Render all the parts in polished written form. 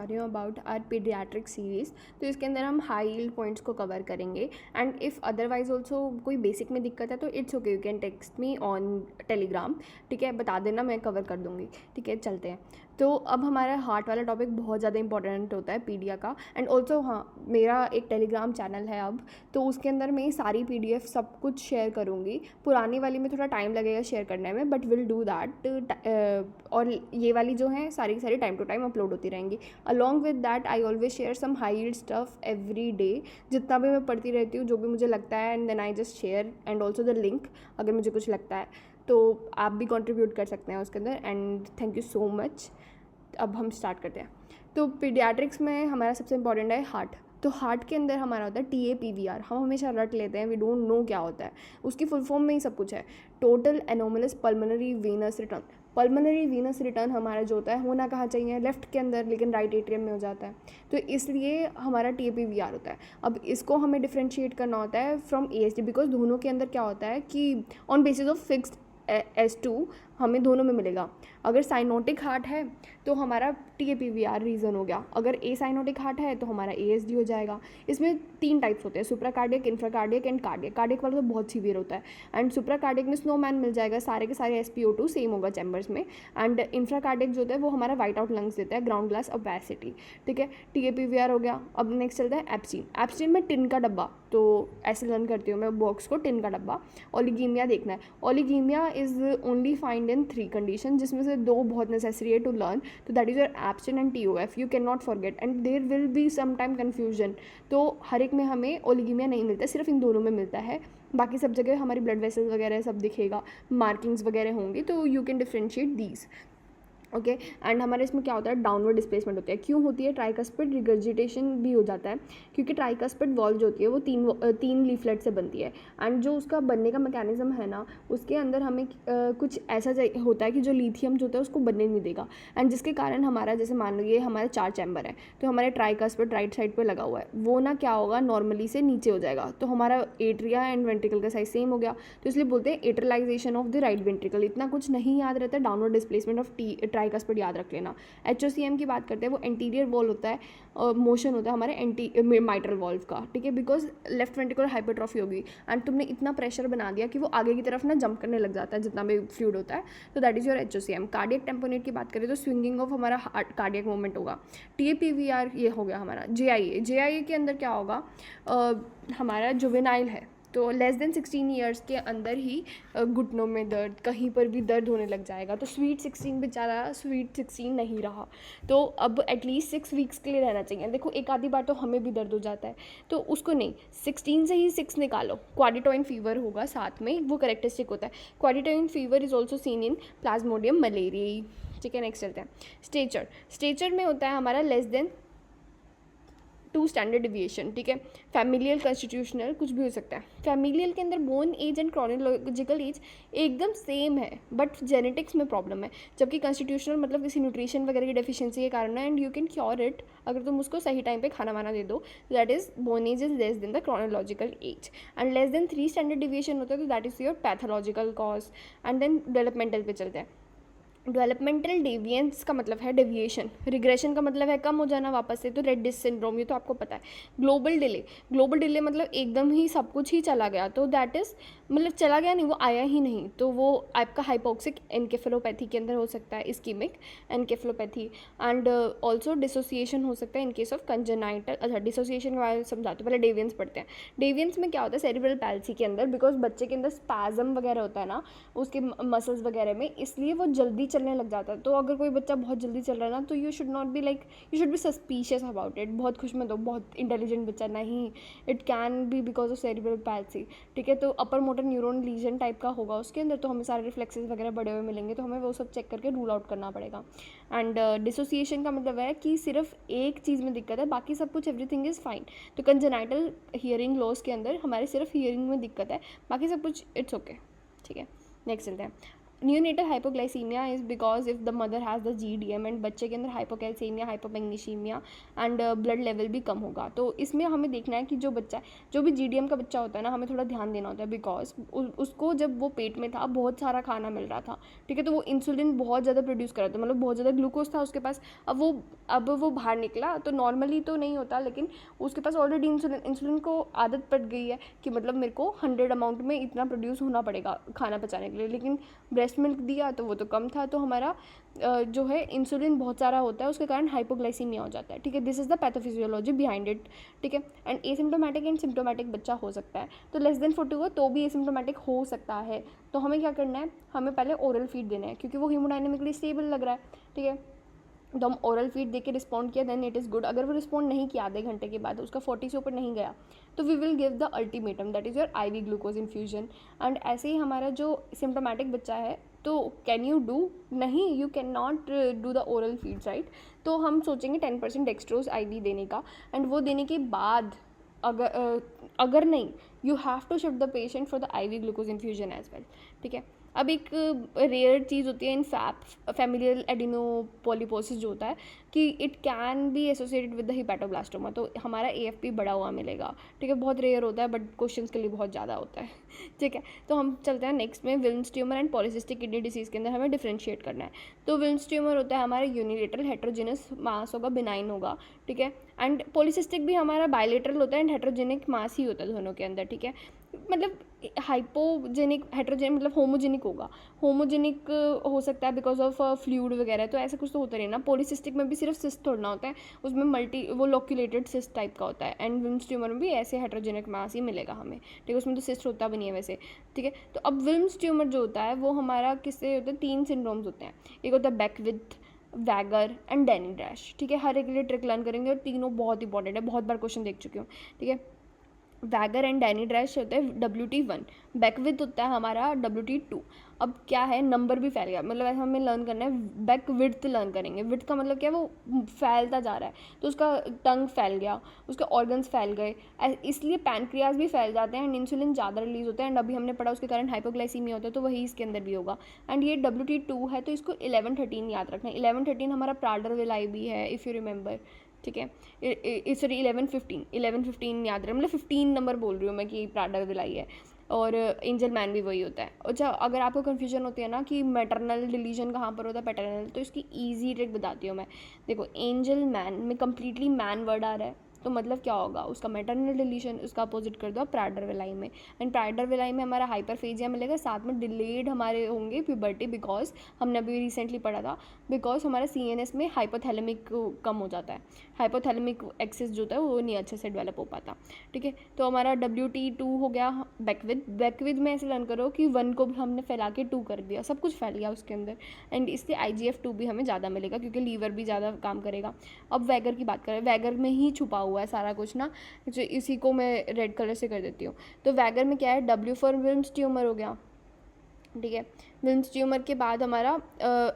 रही हूँ about are paediatric series. तो इसके अंदर हम हाई यील्ड पॉइंट्स को कवर करेंगे एंड इफ़ अदरवाइज ऑल्सो कोई बेसिक में दिक्कत है तो it's okay, you can text me on Telegram, ठीक है, बता देना, मैं कवर कर दूँगी, ठीक है। चलते हैं। तो अब हमारा हार्ट वाला टॉपिक बहुत ज़्यादा इंपॉर्टेंट होता है पीडिया का। एंड ऑल्सो हाँ, मेरा एक टेलीग्राम चैनल है अब, तो उसके अंदर मैं सारी PDF सब कुछ शेयर करूँगी। पुरानी वाली में थोड़ा टाइम लगेगा शेयर करने में, बट विल डू दैट। और ये वाली जो है सारी की सारी टाइम टू टाइम अपलोड होती रहेंगी। Along with that I always share some high yield stuff every day, जितना भी मैं पढ़ती रहती हूँ, जो भी मुझे लगता है, and then I just share and also the link अगर मुझे कुछ लगता है तो आप भी कंट्रीब्यूट कर सकते हैं उसके अंदर। And thank you so much. अब हम स्टार्ट करते हैं। तो पीडियाट्रिक्स में हमारा सबसे इंपॉर्टेंट है हार्ट। तो हार्ट के अंदर हमारा होता है TAPVR। हम हमेशा रट लेते हैं, वी डोंट नो क्या होता है, उसकी फुल फॉर्म में ही सब कुछ है, total anomalous pulmonary venous return. Pulmonary venous return हमारा जो होता है होना कहाँ चाहिए, लेफ्ट के अंदर, लेकिन राइट एट्रियम में हो जाता है, तो इसलिए हमारा TAPVR होता है। अब इसको हमें डिफ्रेंशिएट करना होता है फ्रॉम ASD, बिकॉज दोनों के अंदर क्या होता है कि on basis of fixed S2 हमें दोनों में मिलेगा। अगर साइनोटिक हार्ट है तो हमारा TAPVR रीज़न हो गया, अगर एसाइनोटिक हार्ट है तो हमारा ASD हो जाएगा। इसमें 3 टाइप्स होते हैं, सुप्राकार्डियक, इंफ्राकार्डियक एंड कार्डियक। कार्डियक वाला तो बहुत सीवियर होता है, एंड सुप्राकार्डियक में स्नोमैन मिल जाएगा, सारे के सारे SpO2 सेम होगा चैम्बर्स में। एंड इंफ्राकार्डियक जो होता है वो हमारा वाइट आउट लंग्स देता है, ग्राउंड ग्लास ओपेसिटी, ठीक है। TAPVR हो गया। अब नेक्स्ट चलता है एप्सिन। एप्सिन में टिन का डब्बा, तो ऐसे लर्न करती हूँ मैं बॉक्स को, टिन का डब्बा। ओलिगीमिया देखना है। Oligaemia is only find in 3 condition, जिसमें से 2 बहुत नेसेसरी है टू लर्न, तो दैट इज़ योर एप्सिन and TOF। You can not forget and there will be some time confusion. तो हर एक में हमें ओलिगीमिया नहीं मिलता, सिर्फ इन दोनों में मिलता है। बाकी सब जगह हमारी ब्लड वेसल्स वगैरह सब दिखेगा, मार्किंग्स वगैरह होंगी, तो you can differentiate these, okay. And हमारे इसमें क्या होता है, डाउनवर्ड डिस्प्लेसमेंट होती है। क्यों होती है? ट्राइकस्पिड रिगर्जिटेशन भी हो जाता है, क्योंकि ट्राइकस्पिड वॉल्व जो होती है वो 3 लीफलेट से बनती है। एंड जो उसका बनने का मैकेनिज्म है ना, उसके अंदर हमें कुछ ऐसा होता है कि जो लिथियम जो होता है उसको बनने नहीं देगा, एंड जिसके कारण हमारा, जैसे मान लीजिए हमारे 4 चैम्बर है, तो हमारे ट्राइकस्पिड राइट साइड पर लगा हुआ है, वो ना क्या होगा, नॉर्मली से नीचे हो जाएगा, तो हमारा एट्रिया एंड वेंट्रिकल का साइज सेम हो गया, तो इसलिए बोलते हैं एट्रलाइजेशन ऑफ द राइट वेंट्रिकल। इतना कुछ नहीं याद रहता, डाउनवर्ड डिस्प्लेसमेंट ऑफ ट्राइकस्पिड याद रख लेना। HOCM की बात करते हैं, वो एंटीरियर वॉल होता है, मोशन होता है हमारे माइट्रल वॉल्व का, ठीक है, बिकॉज लेफ्ट वेंट्रिकुलर हाइपरट्रॉफी होगी एंड तुमने इतना प्रेशर बना दिया कि वो आगे की तरफ ना जंप करने लग जाता है जितना भी फ्लूइड होता है, तो that is your HOCM। Cardiac tamponade की बात करें तो स्विंगिंग ऑफ हमारा कार्डियक मूवमेंट होगा। TAPVR ये हो गया हमारा। JIA के अंदर क्या होगा, हमारा जुवेनाइल है, तो लेस देन 16 ईयर्स के अंदर ही घुटनों में दर्द, कहीं पर भी दर्द होने लग जाएगा, तो स्वीट 16 बेचारा स्वीट 16 नहीं रहा, तो अब एटलीस्ट 6 वीक्स के लिए रहना चाहिए। देखो एक आधी बार तो हमें भी दर्द हो जाता है, तो उसको नहीं, 16 से ही 6 निकालो। क्वाड्रिटॉइन फीवर होगा साथ में, वो करेक्टरिस्टिक होता है। क्वाड्रिटॉइन fever is also seen in Plasmodium malariae, ठीक है। नेक्स्ट चलते हैं। स्टेचर में होता है हमारा लेस देन 2 स्टैंडर्ड डिविएशन, ठीक है। फैमिलियल, कॉन्स्टिट्यूशनल, कुछ भी हो सकता है। फैमिलियल के अंदर bone age and chronological age एकदम सेम है, बट जेनेटिक्स में प्रॉब्लम है, जबकि कॉन्स्टिट्यूशनल मतलब किसी न्यूट्रिशन वगैरह की डेफिशिएंसी के कारण है, and you can cure it अगर तुम उसको सही टाइम पे खाना वाना दे दो। That is bone age is less than the chronological age, and less than 3 standard deviation होता है, तो that is your pathological cause. And then developmental पे चलते हैं। डेवलपमेंटल डेविएंस का मतलब है डेविएशन, रिग्रेशन का मतलब है कम हो जाना वापस से, तो रेड डिस्क सिंड्रोम, ये तो आपको पता है। ग्लोबल डिले मतलब एकदम ही सब कुछ ही चला गया, तो दैट इज़ मतलब चला गया नहीं, वो आया ही नहीं, तो वो आपका हाइपोक्सिक एनकेफेलोपैथी के अंदर हो सकता है, ischaemic encephalopathy. And also dissociation हो सकता है इन केस ऑफ कंजेनाइटल। अच्छा, डिसोसिएशन के बारे में समझाते पहले डेविएंस पढ़ते हैं। डेविएंस में क्या होता है, सेरिब्रल पैल्सी के अंदर, बिकॉज बच्चे के अंदर स्पैज़म वगैरह होता है ना उसके मसल्स वगैरह में, इसलिए वो जल्दी चलने लग जाता है। तो अगर कोई बच्चा बहुत जल्दी चल रहा है ना, तो you should not be like, you should be suspicious about it. बहुत खुश मत हो, बहुत इंटेलिजेंट बच्चा नहीं, it can B because of cerebral palsy, ठीक है। तो upper motor neuron lesion type का होगा उसके अंदर, तो हमें सारे रिफ्लेक्सेस वगैरह बड़े हुए मिलेंगे, तो हमें वो सब चेक करके रूल आउट करना पड़ेगा। एंड डिसोसिएशन का मतलब है कि सिर्फ एक चीज़ में दिक्कत है, बाकी सब कुछ एवरीथिंग इज़ फाइन। तो कंजेनाइटल हियरिंग लॉस के अंदर हमारे सिर्फ हियरिंग में दिक्कत है, बाकी सब कुछ इट्स ओके, ठीक है। नेक्स्ट चलते हैं। Neonatal hypoglycaemia is because if the mother has the GDM and बच्चे के अंदर हाइपोकैल्सीमिया, हाइपोमैग्नीशीमिया एंड ब्लड लेवल भी कम होगा। तो इसमें हमें देखना है कि जो बच्चा, जो भी GDM का बच्चा होता है ना, हमें थोड़ा ध्यान देना होता है, बिकॉज उसको जब वो पेट में था बहुत सारा खाना मिल रहा था, ठीक है, तो वो इंसुलिन बहुत ज़्यादा प्रोड्यूस कर रहा था, मतलब बहुत ज़्यादा ग्लूकोज था उसके पास। अब वो बाहर निकला तो नॉर्मली तो नहीं होता, लेकिन उसके पास ऑलरेडी इंसुलिन को आदत पड़ गई है कि मतलब मेरे को 100 अमाउंट में इतना प्रोड्यूस होना पड़ेगा खाना पचाने के लिए, लेकिन ब्रेस्ट मिल्क दिया तो वो तो कम था, तो हमारा जो है इंसुलिन बहुत सारा होता है, उसके कारण हाइपोग्लाइसीमिया हो जाता है, ठीक है। This is the pathophysiology behind it, ठीक है। एंड एसिम्प्टोमेटिक एंड सिम्प्टोमेटिक बच्चा हो सकता है, तो लेस देन 40 हो तो भी एसिम्प्टोमेटिक हो सकता है। तो हमें क्या करना है, हमें पहले ओरल फीड देना है, क्योंकि वो हीमोडायनेमिकली स्टेबल लग रहा है, ठीक है। तो हम ओरल फीड दे के रिस्पॉन्ड किया, देन इट इज़ गुड। अगर वो रिस्पॉन्ड नहीं किया आधे घंटे के बाद, उसका 40 से ऊपर नहीं गया, तो we will give the ultimatum, that is your IV glucose infusion. And ऐसे ही हमारा जो सिम्प्टोमेटिक बच्चा है, तो कैन यू डू, नहीं, you can not do the oral feeds, right. तो हम सोचेंगे 10% डेक्सट्रोज IV देने का, एंड वो देने के बाद अगर नहीं, you have to shift the patient for the IV glucose infusion as well, ठीक है। अब एक रेयर चीज़ होती है इन फैमिलियल एडिनोपोलिपोसिस जो होता है, कि it can be associated with the hepatoblastoma, तो हमारा AFP बड़ा हुआ मिलेगा, ठीक है। बहुत रेयर होता है बट क्वेश्चंस के लिए बहुत ज़्यादा होता है, ठीक है। तो हम चलते हैं नेक्स्ट में, Wilms tumour and polycystic kidney disease के अंदर हमें डिफ्रेंशिएट करना है। तो विल्म्स ट्यूमर होता है हमारा यूनिलेटरल हेट्रोजेनस मास होगा, बिनाइन होगा, ठीक है। एंड पॉलीसिस्टिक भी हमारा बायलेटरल होता है एंड हेट्रोजेनिक मास ही होता है दोनों के अंदर, ठीक है। मतलब हाइपोजेनिक, हेट्रोजेनिक मतलब होमोजेनिक होगा, होमोजेनिक हो सकता है बिकॉज ऑफ फ्लूइड वगैरह, तो ऐसा कुछ तो होता नहीं ना। पॉलीसिस्टिक में भी सिर्फ सिस्ट थोड़ा होता है, उसमें वो लोक्यूलेटेड सिस्ट टाइप का होता है, एंड विल्म्स ट्यूमर में भी ऐसे हेट्रोजेनिक मास ही मिलेगा हमें, ठीक है। उसमें तो सिस्ट होता भी नहीं है वैसे, ठीक है। तो अब विल्म्स ट्यूमर जो होता है वो हमारा किससे होता है, 3 सिंड्रोम्स होते हैं, एक होता है बैकविथ, वैगर एंड डेनी ड्रैश, ठीक है। हर एक के लिए ट्रिक लर्न करेंगे और तीनों बहुत इंपॉर्टेंट है, बहुत बार क्वेश्चन देख चुकी हूँ, ठीक है। वैगर एंड डेनी ड्रैश होता है WT1, बैकविथ होता है हमारा WT2। अब क्या है, नंबर भी फैल गया, मतलब ऐसा हमें लर्न करना है, बैक विड्थ लर्न करेंगे। विड्थ का मतलब क्या है, वो फैलता जा रहा है, तो उसका टंग फैल गया, उसके ऑर्गन्स फैल गए, इसलिए पैनक्रियाज भी फैल जाते हैं एंड इंसुलिन ज़्यादा रिलीज होता है, एंड अभी हमने पढ़ा उसके कारण हाइपोग्लाइसीमिया होता है, तो वही इसके अंदर भी होगा। एंड ये WT2 है, तो इसको 11-13 याद रखना है। 11-13 हमारा प्राडर-विलाई भी है, इफ़ यू रिमेंबर, ठीक है। सॉरी 11-15 याद रहे, मतलब 15 नंबर बोल रही हूँ मैं कि प्राडर-विलाई है, और एंजल मैन भी वही होता है। अच्छा, अगर आपको कन्फ्यूजन होती है ना कि मैटरनल डिलीजन कहाँ पर होता है, पैटर्नल, तो इसकी ईजी ट्रिक बताती हूँ मैं। देखो, एंजल मैन में कम्प्लीटली मैन वर्ड आ रहा है, तो मतलब क्या होगा, उसका मैटरनल डिलीशन, उसका अपोजिट कर दो प्राडर-विलाई में, एंड प्राडर-विलाई में हमारा हाइपरफेजिया मिलेगा, साथ में डिलेड हमारे होंगे प्यूबर्टी, बिकॉज हमने अभी रिसेंटली पढ़ा था, बिकॉज हमारा CNS में हाइपोथैलेमिक कम हो जाता है, हाइपोथैलेमिक एक्सिस जो होता है वो नहीं अच्छे से डेवलप हो पाता, ठीक है। तो हमारा WT2 हो गया बैकविद में ऐसे लर्न करो कि 1 को भी हमने फैला के 2 कर दिया, सब कुछ फैल गया उसके अंदर, एंड इससे IGF-2 भी हमें ज़्यादा मिलेगा क्योंकि लीवर भी ज़्यादा काम करेगा। अब वैगर की बात करें, वैगर में ही छुपा हुआ है सारा कुछ ना, जो इसी को मैं रेड कलर से कर देती हूँ। तो वैगर में क्या है, W फॉर विल्म्स ट्यूमर हो गया, ठीक है। विल्म्स ट्यूमर के बाद हमारा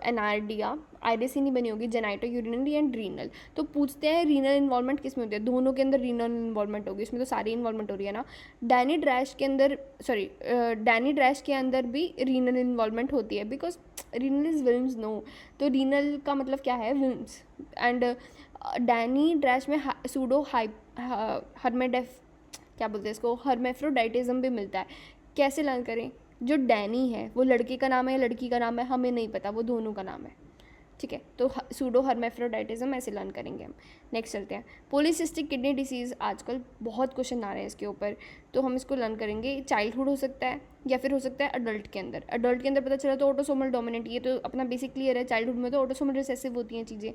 एनार्डिया, आइरिस ही नहीं बनी होगी, जेनाइटो यूरिनरी एंड रीनल। तो पूछते हैं रीनल इन्वॉल्वमेंट किस में होती है, दोनों के अंदर रीनल इन्वॉल्वमेंट होगी, इसमें तो सारी इन्वॉल्वमेंट हो रही है ना। डैनी ड्रैश के अंदर भी रीनल इन्वॉल्वमेंट होती है, because renal is Wilms, no, तो रीनल का मतलब क्या है, विल्म्स। एंड डैनी ड्रैश में सूडो हर्मेडेफ, क्या बोलते हैं इसको, हर्मेफ्रोडाइटिज्म भी मिलता है। कैसे लर्न करें, जो डैनी है वो लड़के का नाम है या लड़की का नाम है, हमें नहीं पता, वो दोनों का नाम है, ठीक है। तो सूडो हर्मेफ्रोडाइटिज्म ऐसे लर्न करेंगे हम। नेक्स्ट चलते हैं, पॉलीसिस्टिक किडनी डिसीज़, आजकल बहुत क्वेश्चन आ रहे हैं इसके ऊपर, तो हम इसको लर्न करेंगे। चाइल्डहुड हो सकता है या फिर हो सकता है अडल्ट के अंदर। अडल्ट के अंदर पता चला तो ऑटोसोमल डोमिनेंट, ये तो अपना बेसिक क्लियर है। चाइल्डहुड में तो ऑटोसोमल रिसेसिव होती हैं चीज़ें,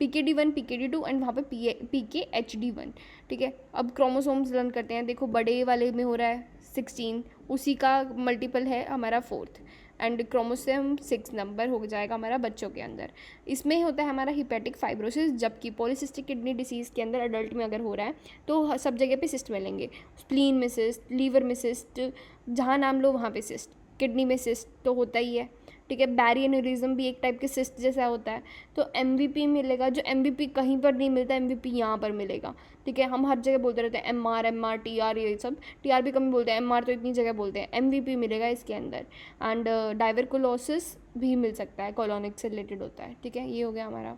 PKD1 PKD2 एंड वहाँ पे PKHD1, ठीक है। अब क्रोमोसोम्स लर्न करते हैं, देखो बड़े वाले में हो रहा है 16, उसी का मल्टीपल है हमारा 4th, एंड क्रोमोसोम 6 नंबर हो जाएगा हमारा बच्चों के अंदर। इसमें होता है हमारा हिपैटिक फाइब्रोसिस, जबकि पॉलीसिस्टिक किडनी डिसीज़ के अंदर अडल्ट में अगर हो रहा है तो सब जगह पे सिस्ट मिलेंगे, स्प्लीन में सिस्ट, लीवर में सिस्ट, जहाँ नाम लो वहाँ पे सिस्ट, किडनी में सिस्ट तो होता ही है, ठीक है। बैरी एन्यूरिज्म भी एक टाइप के सिस्ट जैसा होता है। तो MVP मिलेगा, जो MVP कहीं पर नहीं मिलता, MVP यहाँ पर मिलेगा, ठीक है। हम हर जगह बोलते रहते हैं MR TR, ये सब TR भी कम बोलते हैं, MR तो इतनी जगह बोलते हैं। MVP मिलेगा इसके अंदर। एंड डाइवर्कुलोसिस भी मिल सकता है, कॉलोनिक से रिलेटेड होता है, ठीक है। ये हो गया हमारा।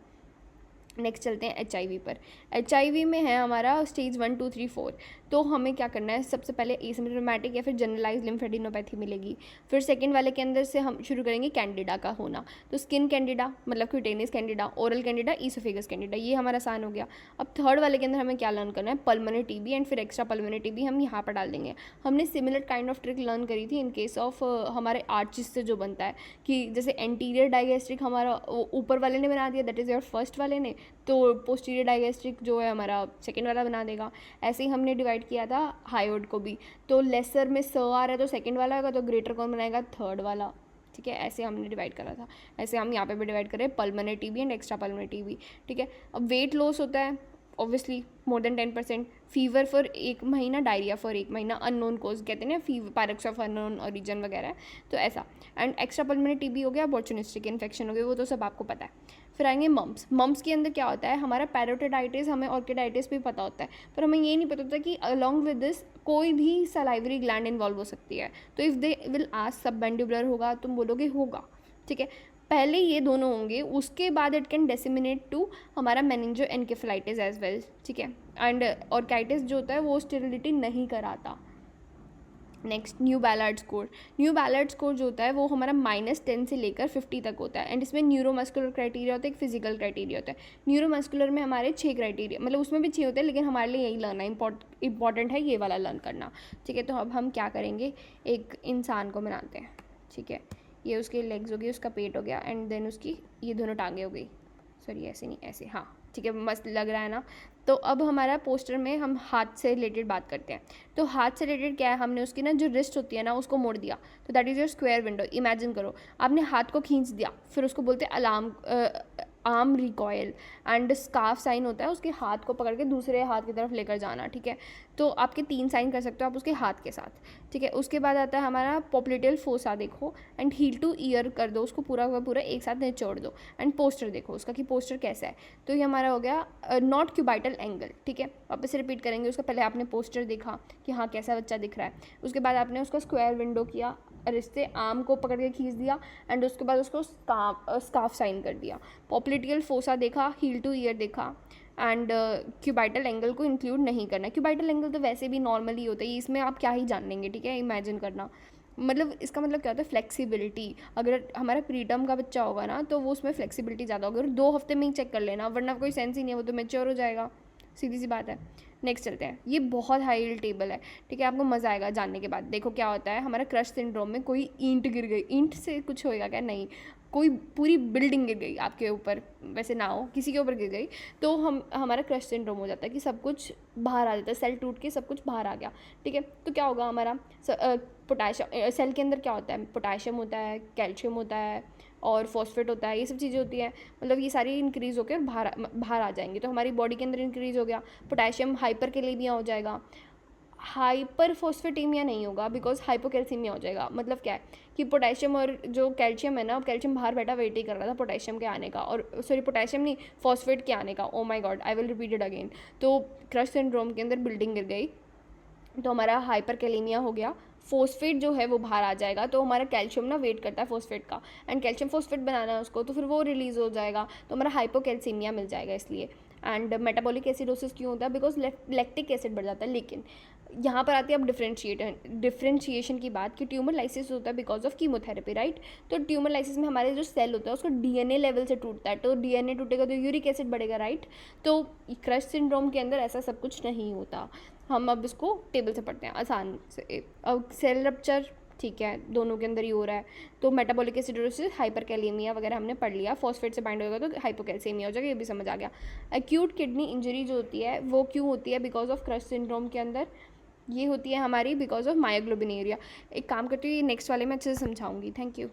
नेक्स्ट चलते हैं HIV पर। HIV में है हमारा स्टेज 1 2 3 4। तो हमें क्या करना है, सबसे पहले एसिम्प्टोमेटिक या फिर जनरलाइज लिम्फेडिनोपैथी मिलेगी। फिर सेकंड वाले के अंदर से हम शुरू करेंगे कैंडिडा का होना। तो स्किन कैंडिडा मतलब cutaneous Candida, oral Candida, oesophagus Candida, ये हमारा आसान हो गया। अब थर्ड वाले के अंदर हमें क्या लर्न करना है, पल्मोनरी TB एंड फिर एक्स्ट्रा पल्मोनरी TB हम यहाँ पर डाल देंगे। हमने similar kind of trick learn करी थी इन केस ऑफ हमारे आर्चिस से जो बनता है कि जैसे एंटीरियर डाइगेस्ट्रिक हमारा ऊपर वाले ने बना दिया, दैट इज़ योर फर्स्ट वाले ने, तो पोस्टीरियर डाइगेस्ट्रिक जो है हमारा सेकंड वाला बना देगा। ऐसे ही हमने डिवाइड किया था हायोड को भी। तो लेसर में स आ रहा है तो सेकंड वाला होगा, तो ग्रेटर कौन बनाएगा, थर्ड वाला, ठीक है। ऐसे हमने डिवाइड करा था। ऐसे हम यहाँ पे भी डिवाइड करें, pulmonary TB and extra pulmonary TB, ठीक है। अब वेट लॉस होता है obviously more than 10%, fever for 1 महीना, डायरिया फॉर 1 महीना, अननोन कोज कहते हैं ना, fever Pyrex of unknown origin वगैरह, तो ऐसा। एंड एक्स्ट्रा पल्मोनरी TB हो गया, ऑपर्चुनिस्टिक इन्फेक्शन हो गया, वो तो सब आपको पता है। फिर आएंगे मम्प्स। मम्प्स के अंदर क्या होता है, हमारा पैरोटिडाइटिस, हमें ऑर्किडाइटिस भी पता होता है, पर हमें ये नहीं पता होता कि अलॉन्ग विद दिस कोई भी सलाइवरी ग्लैंड इन्वॉल्व हो सकती है। तो if they will ask submandibular होगा, तुम बोलोगे होगा, ठीक है। पहले ये दोनों होंगे, उसके बाद इट कैन डिसेमिनेट टू हमारा मेनिंजो एनकेफेलाइटिस एज वेल, ठीक है। एंड ऑर्काइटिस जो होता है वो स्टेरिलिटी नहीं कराता। Next new Ballard score. New Ballard score जो होता है वो हमारा -10 से लेकर 50 तक होता है। एंड इसमें न्यूरोमस्कुलर क्राइटेरिया होता है, एक फिजिकल क्राइटेरिया होता है। न्यूरोमस्कुलर में हमारे 6 क्राइटेरिया, मतलब उसमें भी 6 होते हैं, लेकिन हमारे लिए यही लर्न है, इंपॉर्टेंट है ये वाला लर्न करना, ठीक है। तो अब हम क्या करेंगे, एक इंसान को बनाते हैं, ठीक है। ये उसके लेग्स हो गई, उसका पेट हो गया, एंड देन उसकी ये दोनों टांगें हो गई, सॉरी ऐसे नहीं ऐसे, हाँ ठीक है, मस्त लग रहा है ना। तो अब हमारा पोस्टर में हम हाथ से रिलेटेड बात करते हैं। तो हाथ से रिलेटेड क्या है, हमने उसकी ना जो रिस्ट होती है ना उसको मोड़ दिया, तो that is your square window. Imagine करो आपने हाथ को खींच दिया, फिर उसको बोलते हैं alarm arm recoil, and scarf sign होता है उसके हाथ को पकड़ के दूसरे हाथ की तरफ लेकर जाना, ठीक है। तो आपके 3 साइन कर सकते हो आप उसके हाथ के साथ, ठीक है। उसके बाद आता है हमारा पॉप्लिटेल फोसा, देखो, एंड हील टू ईयर कर दो, उसको पूरा का पूरा एक साथ निचोड़ दो। एंड पोस्टर देखो उसका कि पोस्टर कैसा है। तो ये हमारा हो गया नॉट क्यूबाइटल एंगल, ठीक है। वापस रिपीट करेंगे, उसका पहले आपने पोस्टर देखा कि हाँ कैसा बच्चा दिख रहा है, उसके बाद आपने उसका स्क्वायर विंडो किया, रिश्ते आर्म को पकड़ के खींच दिया, एंड उसके बाद उसको स्कार्फ साइन कर दिया। पॉप्लिटियल फोसा देखा, हील टू ईयर देखा, एंड क्यूबाइटल एंगल को इंक्लूड नहीं करना। क्यूबाइटल एंगल तो वैसे भी नॉर्मली होता है, इसमें आप क्या ही जान लेंगे, ठीक है। इमेजिन करना मतलब इसका मतलब क्या होता है, फ्लेक्सिबिलिटी। अगर हमारा प्रीटर्म का बच्चा होगा ना तो वो उसमें फ्लेक्सिबिलिटी ज़्यादा होगी, और 2 हफ्ते में ही चेक कर लेना, वरना कोई सेंस ही नहीं है, वो तो मैच्योर हो जाएगा, सीधी सी बात है। नेक्स्ट चलते हैं, ये बहुत हाई टेबल है, ठीक है, आपको मज़ा आएगा जानने के बाद। देखो क्या होता है, हमारा क्रश सिंड्रोम में कोई ईंट गिर गई, ईंट से कुछ होएगा क्या, नहीं, कोई पूरी बिल्डिंग गिर गई आपके ऊपर, वैसे ना हो, किसी के ऊपर गिर गई, तो हमारा क्रश सिंड्रोम हो जाता है कि सब कुछ बाहर आ जाता है, सेल टूट के सब कुछ बाहर आ गया, ठीक है। तो क्या होगा हमारा पोटाशियम, सेल के अंदर क्या होता है, पोटाशियम होता है, कैल्शियम होता है और फॉस्फेट होता है, ये सब चीज़ें होती हैं, मतलब ये सारी इंक्रीज़ होकर बाहर आ जाएंगी। तो हमारी बॉडी के अंदर इंक्रीज़ हो गया, पोटाशियम हाइपरकैलेमिया हो जाएगा, हाइपर फॉस्फेटेमिया नहीं होगा, बिकॉज हाइपोकैल्सीमिया हो जाएगा। मतलब क्या है कि पोटेशियम और जो कैल्शियम है ना, कैल्शियम बाहर बैठा वेट ही कर रहा था पोटेशियम के आने का, और सॉरी पोटेशियम नहीं, फॉस्फेट के आने का। Oh my God, I will repeat it again. तो क्रश सिंड्रोम के अंदर बिल्डिंग गिर गई, तो हमारा हाइपरकैलेमिया हो गया, फोस्फेट जो है वो बाहर आ जाएगा, तो हमारा कैल्शियम ना वेट करता है फोस्फेट का, एंड कैल्शियम फोस्फेट बनाना है उसको, तो फिर वो रिलीज़ हो जाएगा, तो हमारा हाइपोकैल्सीमिया मिल जाएगा इसलिए। एंड मेटाबॉलिक एसिडोसिस क्यों होता है, बिकॉज लैक्टिक एसिड बढ़ जाता है। लेकिन यहाँ पर आती है अब डिफ्रेंशिएशन की बात, कि ट्यूमर लाइसिस होता है बिकॉज ऑफ कीमोथेरेपी, राइट। तो ट्यूमर लाइसिस में हमारे जो सेल होता है उसको DNA लेवल से टूटता है, तो DNA टूटेगा तो यूरिक एसिड बढ़ेगा, राइट। तो क्रश सिंड्रोम के अंदर ऐसा सब कुछ नहीं होता। हम अब इसको टेबल से पढ़ते हैं आसान से। अब सेल रप्चर, ठीक है, दोनों के अंदर ही हो रहा है, तो मेटाबॉलिक एसिडोसिस, हाइपरकैलेमिया वगैरह हमने पढ़ लिया, फॉस्फेट से बाइंड होगा तो हाइपोकैल्सीमिया हो जाएगा, ये भी समझ आ गया। एक्यूट किडनी इंजरी जो होती है वो क्यों होती है, बिकॉज ऑफ क्रश सिंड्रोम के अंदर ये होती है हमारी बिकॉज ऑफ मायोग्लोबिन एरिया। एक काम करती हूँ, ये नेक्स्ट वाले में अच्छे से समझाऊंगी। Thank you.